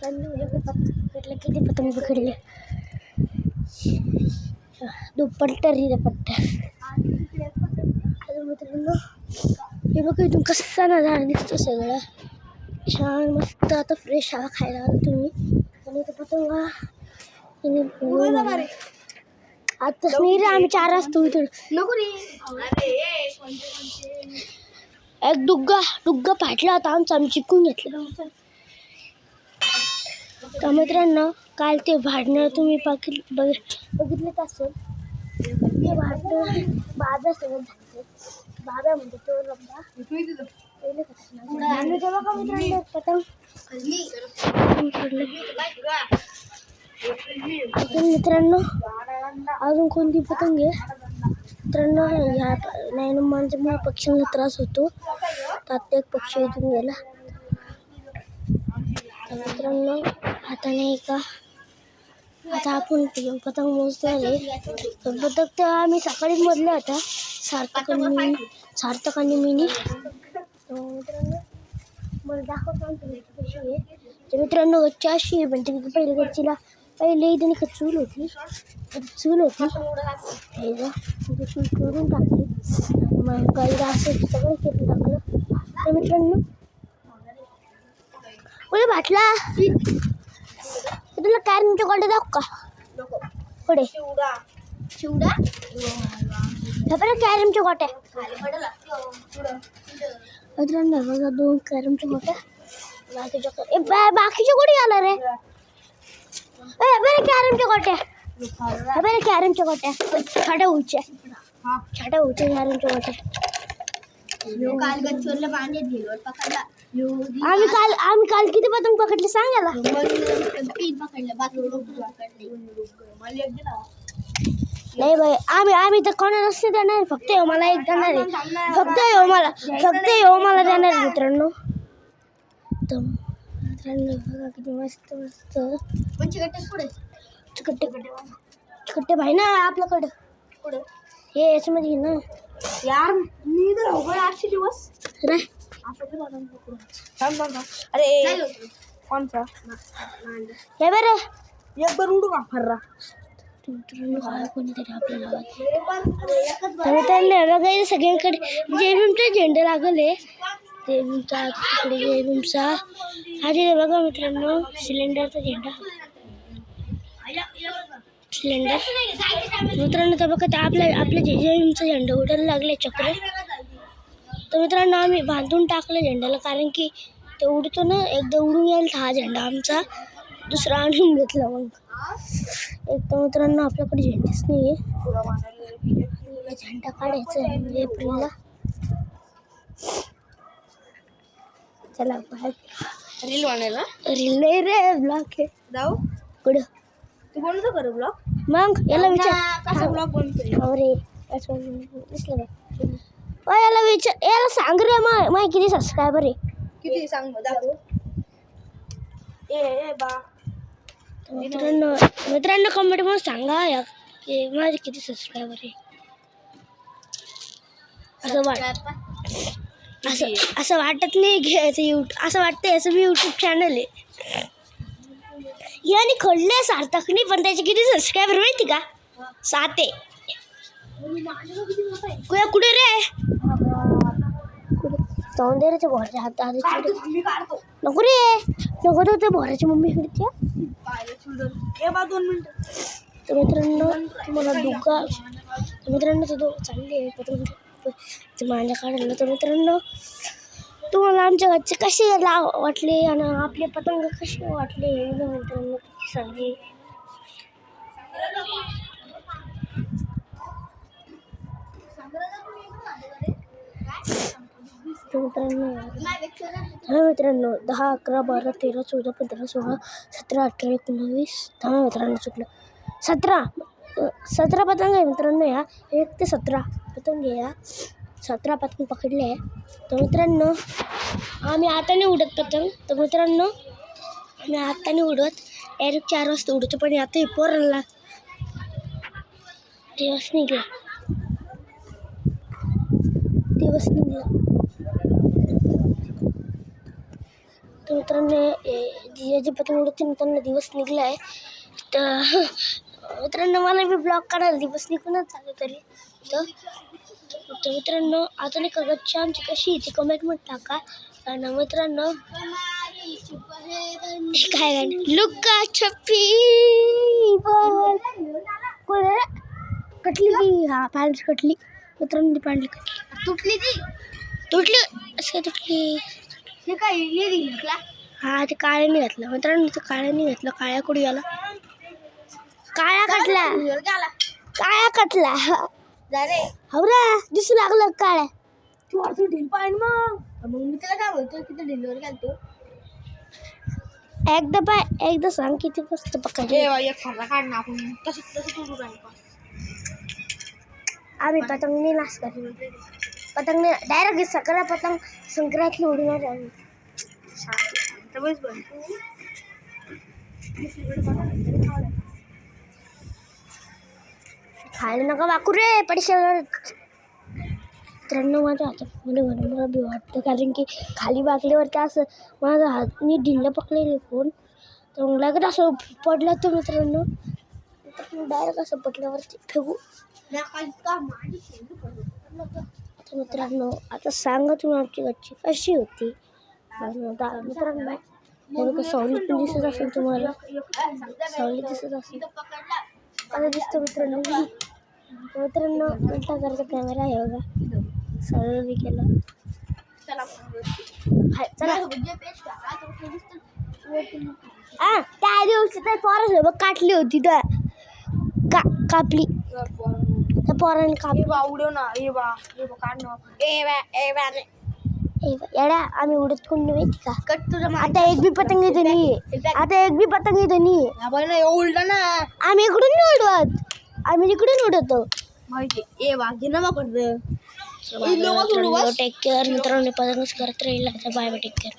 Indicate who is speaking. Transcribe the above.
Speaker 1: पकडले किती पतंग पकडले दुप्पट रे पट्ट्या मित्रांनो. हे बघा इथून कसा नजारा दिसतो सगळं छान मस्त. आता फ्रेश हवा खायला आलो तुम्ही आणि इथं पतंग आता नाही रे आम्ही 4 वाजता इथून एक डुग्गा फाटला होता आमचा आम्ही चिकून घेतलं. तर मित्रांनो काल ते भांडणं तुम्ही बघितलं असेल. ते भांडणं बाबा सोबत झाले. बाबा म्हणजे तो लंबा पहिले मित्रांनो पतंग मित्रांनो अजून कोणती पतंग आहे मित्रांनो. ह्या नाही माणसामुळे पक्ष्यांना त्रास होतो. त्यात एक पक्षी इथून गेला. मित्रांनो आता नाही का आता आपण पतंग मोजणार आहे. पतंग तर आम्ही सकाळीच मोजला होता सार्थक आणि मिनी. मित्रांनो मला दाखवतो कशी आहे. तर मित्रांनो गच्ची अशी आहे म्हणजे पहिले गच्चीला पहिले इथे का चूल होती चूल करून टाकली मग काही असं सगळं करून टाकलं. तर मित्रांनो पुढे भाटला तुला कॅरमच्या गोट्या दाखव का पुढे चिवडा कॅरमच्या गोट्या मित्रांनो बघा 2 कॅरमच्या गोट्या बाकीच्या कुठे आला रे. कॅरमच्या गोट्या छोट्या उंच्या कॅरमच्या गोट्या आम्ही काल किती पतंग पकडले सांगायला. 3 पकडले नाही बाई आम्ही तर कोणाला नसते देणार. फक्त मला एक देणार आहे. फक्त मला देणार आहे मित्रांनो. तर मित्रांनो बघा किती मस्त चिकट्टे भाई ना आपल्याकडं पुढे हे याच्यामध्ये ना यार मी तर हो 800 दिवस रे. अरे कोणचा हे बरं एक बार उडू का फर्रा कोणीतरी आपल्याला बघा सगळ्यांकडे जेबीमचा झेंडा लागले. जेबीमचा तिकडे जेबीमचा हा जे बघा मित्रांनो सिलेंडरचा झेंडा मित्रांनो. तर बघा आपल्या जेबीमचा झेंडा उडायला लागले चक्र. तर मित्रांनो आम्ही बांधून टाकलं झेंड्याला कारण की ते उडतो ना एकदा उडून येईल. हा झेंडा आमचा दुसरा आणून घेतला. मग एक तर मित्रांनो आपल्याकडे झेंडेच नाही आहे. झेंडा काढायचा आहे एप्रिलला. चला बाहेर रील बनायला रील नाही रे ब्लॉग आहे जाऊ कुठं तू बनवतो का ब्लॉग. मग याला विचार कसा ब्लॉग बनतो रे दिसलं का याला सांग रे मग किती सबस्क्रायबर आहे किती सांग दाखव. मित्रांनो कमेंट मध्ये सांगा की माझे किती सबस्क्रायबर आहे. असं वाटत नाही घ्यायचं असं वाटतं याचं मी यूट्यूब चॅनल आहे. याने खोलले सार्थकने पण त्याचे किती सबस्क्रायबर माहिती का 7 आहे. कुठे रे सौंदर्याच्या भोराच्या हातात नको रे नको तो त्या भोराची मम्मी कडच्या. तर मित्रांनो तुम्हाला मित्रांनो तो चालली आहे पतंग माझ्या काढायला. तर मित्रांनो तुम्हाला आमच्या घरचे कसे वाटले आणि आपले पतंग कसे वाटले मित्रांनो सांगे. मित्रांनो 10, 11, 12, 13, 14, 15, 16, 17, 18, 19 मित्रांनो चुकलं 17 पतंग आहे मित्रांनो. या 1 ते 17 पतंग आहे. या 17 पतंग पकडले आहे. तर मित्रांनो आम्ही आता नाही उडत पतंग. तर मित्रांनो आम्ही आता नाही उडत डायरेक्ट 4 वाजता उडतो. पण आता हे पोरांना दिवस निघला तर मित्रांनो जे पतंग उडवते ना त्यांना दिवस निघला आहे. तर मित्रांनो मला बी ब्लॉग काढायला दिवस निघूनच झाले तरी. तर मित्रांनो अजून एक गच्ची आमची कशी ती कमेंटमध्ये टाका. आणि मित्रांनो काय गाणं लुका छप्पी कटली ती. हा पॅन्ट कटली मित्रांनो. ती पॅन्ट कटली तुटली असं तुटली.
Speaker 2: हे काय हे घेतला
Speaker 1: हा ते काळ्याने घातलं मित्रांनो. ते काळ्याने घातलं. काळ्या कुठे गेला? काळ्या कटला. काळ्या कटला हो रे दिसू लागलं काळ्या.
Speaker 2: तू असं ढील पाहिजे मग मी त्याला काय बोलतो किती ढिलवर घालतो.
Speaker 1: एकदा सांग किती मस्त पकडले.
Speaker 2: एक खरा काढ ना आपण तसं करू राहिलो.
Speaker 1: आम्ही पतंगने नाच करतो. पतंगने डायरेक्ट सगळा पतंग संक्रांतला उडवणार आम्ही. खायला नका वाकू रे पडशावर. मित्रांनो माझ्या हातात मला बी वाटतं कारण की खाली वाकल्यावरती असं माझा हात मी ढिल्ला पकडलेले फोन तर मग लागत असं पडलं. तर मित्रांनो डायरेक्ट असं पडल्यावरती फेकू. तर मित्रांनो आता सांगा तुम्ही आमची गच्ची कशी होती. मित्रांनो सावली पण दिसत असेल तुम्हाला. सावली दिसत असेल आता दिसतं मित्रांनो. उलटा करायचा कॅमेरा आहे बघा. सरळ बी केला. चला त्या दिवशी त्या पोरासोबत काटली होती तर कापली त्या पोराने कापली.
Speaker 2: उडव ना ये बा काढ ना
Speaker 1: येड्या आम्ही उडत कोण माहिती का.
Speaker 2: कट तुझं
Speaker 1: आता एक बी पतंग इथं नाहीये. आता एक बी पतंग इथं नाहीये.
Speaker 2: उलटा ना
Speaker 1: आम्ही इकडून नाही उडवत. आम्ही इकडून उडवतो
Speaker 2: माहिती ए बा घे ना पडतं.
Speaker 1: टेक केअर मित्रांनो. पतंगच करत राहील आता. Bye bye take care.